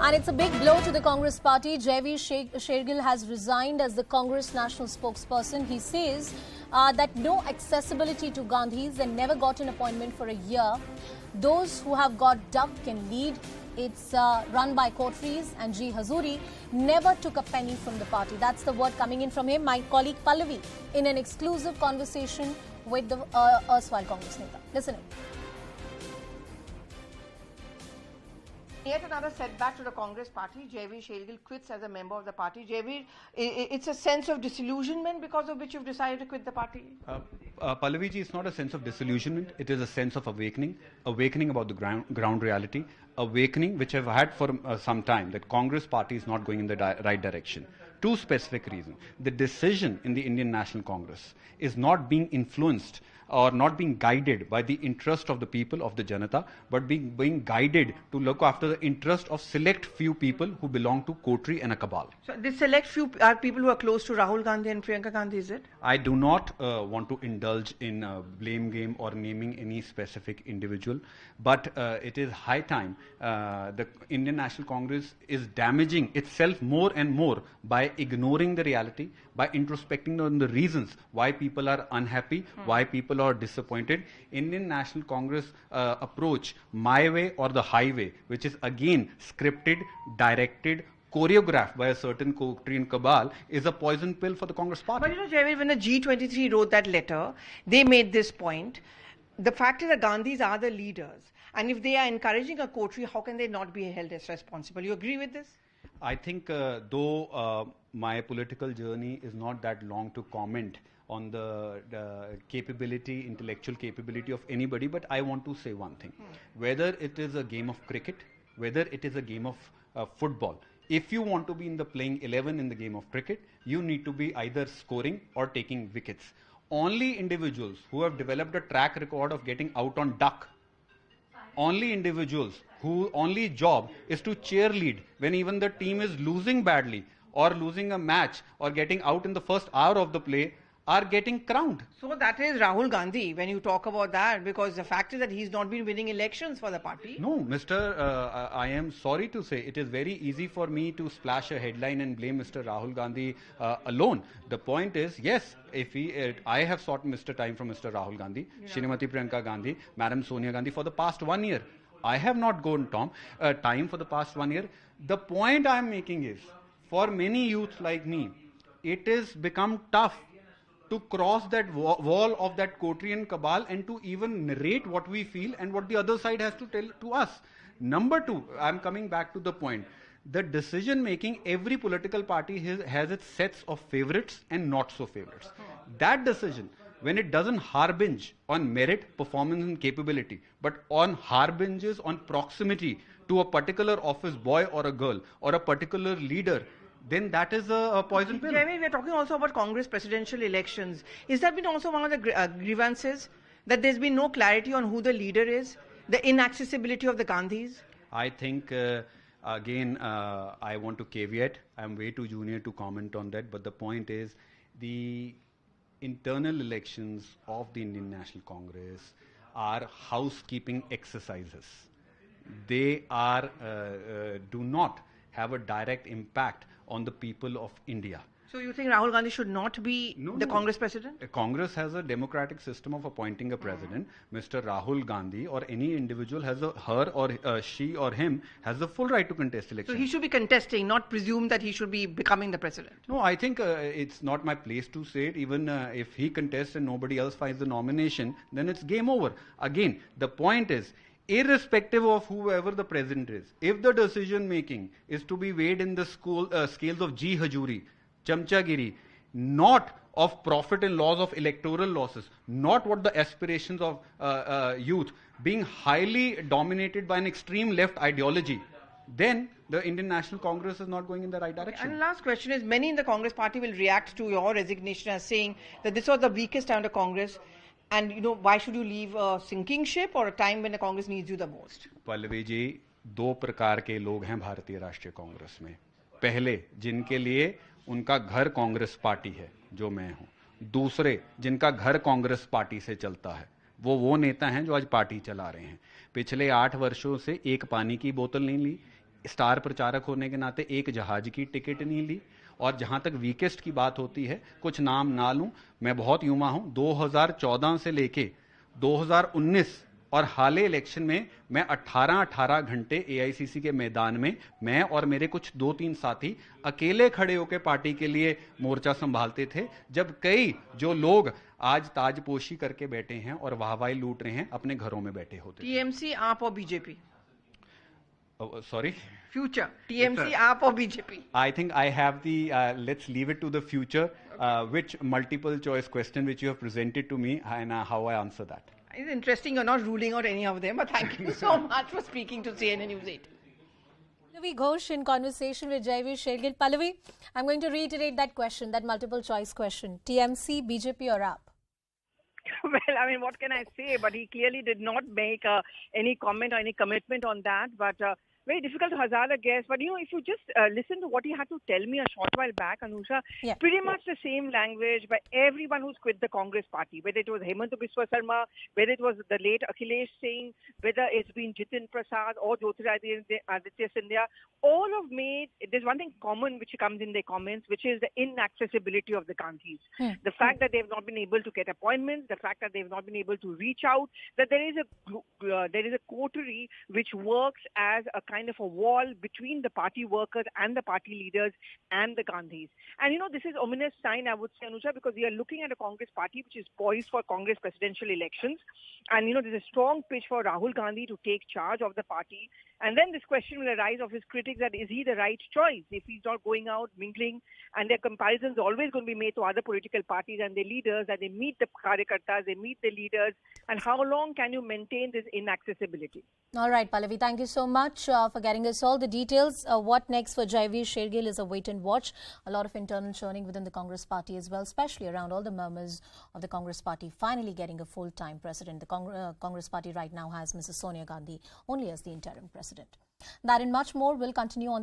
And it's a big blow to the Congress party. Jaiveer Shergill has resigned as the Congress national spokesperson. He says that no accessibility to Gandhis and never got an appointment for a year. Those who have got duck can lead. It's run by coteries, and G. Hazuri never took a penny from the party. That's the word coming in from him. My colleague Pallavi in an exclusive conversation with the erstwhile Congress Neta. Listen in. Yet another setback to the Congress party. Jaiveer Shergill quits as a member of the party. Jaiveer, it's a sense of disillusionment because of which you've decided to quit the party? Pallavi ji, it's not a sense of disillusionment. It is a sense of awakening about the ground reality, awakening which I've had for some time, that Congress party is not going in the right direction. Two specific reasons. The decision in the Indian National Congress is not being influenced or not being guided by the interest of the people, of the Janata, but being guided to look after the interest of select few people who belong to coterie and a cabal. So this select few are people who are close to Rahul Gandhi and Priyanka Gandhi, is it? I do not want to indulge in blame game or naming any specific individual, but it is high time. The Indian National Congress is damaging itself more and more by ignoring the reality, by introspecting on the reasons why people are unhappy, why people are disappointed. Indian National Congress approach, my way or the highway, which is again scripted, directed, choreographed by a certain coterie and cabal, is a poison pill for the Congress party. But you know, Jaiveer, when the G23 wrote that letter, they made this point. The fact is that Gandhis are the leaders. And if they are encouraging a coterie, how can they not be held as responsible? You agree with this? I think though my political journey is not that long to comment on the capability, intellectual capability of anybody, but I want to say one thing. Whether it is a game of cricket, whether it is a game of football, if you want to be in the playing 11 in the game of cricket, you need to be either scoring or taking wickets. Only individuals who have developed a track record of getting out on duck, only individuals whose only job is to cheerlead when even the team is losing badly or losing a match or getting out in the first hour of the play are getting crowned. So that is Rahul Gandhi when you talk about that, because the fact is that he's not been winning elections for the party. No, I am sorry to say, it is very easy for me to splash a headline and blame Mr. Rahul Gandhi alone. The point is, yes, if I have sought Mr. time from Mr. Rahul Gandhi, Shrimati Priyanka Gandhi, Madam Sonia Gandhi for the past 1 year. I have not gone time for the past 1 year. The point I am making is, for many youths like me, it is become tough to cross that wall of that coterie and cabal and to even narrate what we feel and what the other side has to tell to us. Number two, I'm coming back to the point. The decision making, every political party has its sets of favorites and not so favorites. That decision, when it doesn't harbinge on merit, performance and capability, but on harbinges on proximity to a particular office boy or a girl or a particular leader, then that is a poison pill. Jaiveer, we are talking also about Congress presidential elections. Is that been also one of the grievances, that there's been no clarity on who the leader is, the inaccessibility of the Gandhis? I think, again, I want to caveat, I'm way too junior to comment on that, but the point is, the internal elections of the Indian National Congress are housekeeping exercises. They are, do not have a direct impact on the people of India. So you think Rahul Gandhi should not be the Congress president? Congress has a democratic system of appointing a president. Mr. Rahul Gandhi or any individual has her or she or him has the full right to contest elections. So he should be contesting, not presume that he should be becoming the president. No, I think it's not my place to say it. Even if he contests and nobody else finds the nomination, then it's game over. Again, the point is, irrespective of whoever the president is, if the decision making is to be weighed in the scales of G. Hazuri, Chamchagiri, not of profit and loss of electoral losses, not what the aspirations of youth, being highly dominated by an extreme left ideology, then the Indian National Congress is not going in the right direction. And last question is, many in the Congress party will react to your resignation as saying that this was the weakest time of Congress. And, you know, why should you leave a sinking ship or a time when the Congress needs you the most? Pallavi ji, दो प्रकार के लोग हैं भारतीय राष्ट्रीय कांग्रेस में. पहले, जिनके लिए उनका घर कांग्रेस पार्टी है, जो मैं हूं. दूसरे, जिनका घर कांग्रेस पार्टी से चलता है. वो नेता हैं जो आज पार्टी चला रहे हैं. पिछले 8 वर्षों से एक पानी की बोतल नहीं ली, स्टार प्रचारक होने के नाते एक जहाज की टिकट नहीं ली। और जहां तक वीकेस्ट की बात होती है, कुछ नाम ना लूं, मैं बहुत युवा हूं, 2014 से लेके 2019 और हाले इलेक्शन में मैं 18 घंटे एआईसीसी के मैदान में मैं और मेरे कुछ 2-3 साथी अकेले खड़े होकर पार्टी के लिए मोर्चा संभालते थे, जब कई जो लोग आज ताजपोशी करके बैठे हैं और वाहवाही लूट रहे हैं अपने घरों में बैठे होते। टीएमसी, आप और BJP? Sorry? Future. TMC, AAP or BJP? I think I have the, let's leave it to the future, which multiple choice question which you have presented to me and how I answer that. It's interesting you're not ruling out any of them, but thank you so much for speaking to CNN News 8. Pallavi Ghosh in conversation with Jaiveer Shergill. Pallavi, I'm going to reiterate that question, that multiple choice question. TMC, BJP or AAP? Well, I mean, what can I say? But he clearly did not make any comment or any commitment on that. But very difficult to hazard a guess. But, if you just listen to what he had to tell me a short while back, Anusha, Yeah. pretty much the same language by everyone who's quit the Congress party, whether it was Hemant Biswa Sarma, whether it was the late Akhilesh Singh, whether it's been Jitin Prasad or Jyotiraditya Scindia, all have made, there's one thing common which comes in their comments, which is the inaccessibility of the Gandhis. The fact that they've not been able to get appointments, the fact that they've not been able to reach out, that there is a coterie which works as a kind of a wall between the party workers and the party leaders and the Gandhis. And this is ominous sign, I would say, Anusha, because we are looking at a Congress party which is poised for Congress presidential elections. And there's a strong pitch for Rahul Gandhi to take charge of the party. And then this question will arise of his critics that is he the right choice if he's not going out mingling, and their comparisons are always going to be made to other political parties and their leaders, that they meet the karyakartas, they meet the leaders, and how long can you maintain this inaccessibility? All right, Pallavi, thank you so much for getting us all the details. What next for Jaiveer Shergill is a wait and watch. A lot of internal churning within the Congress party as well, especially around all the murmurs of the Congress party finally getting a full-time president. The Congress party right now has Mrs. Sonia Gandhi only as the interim president. That and much more will continue on the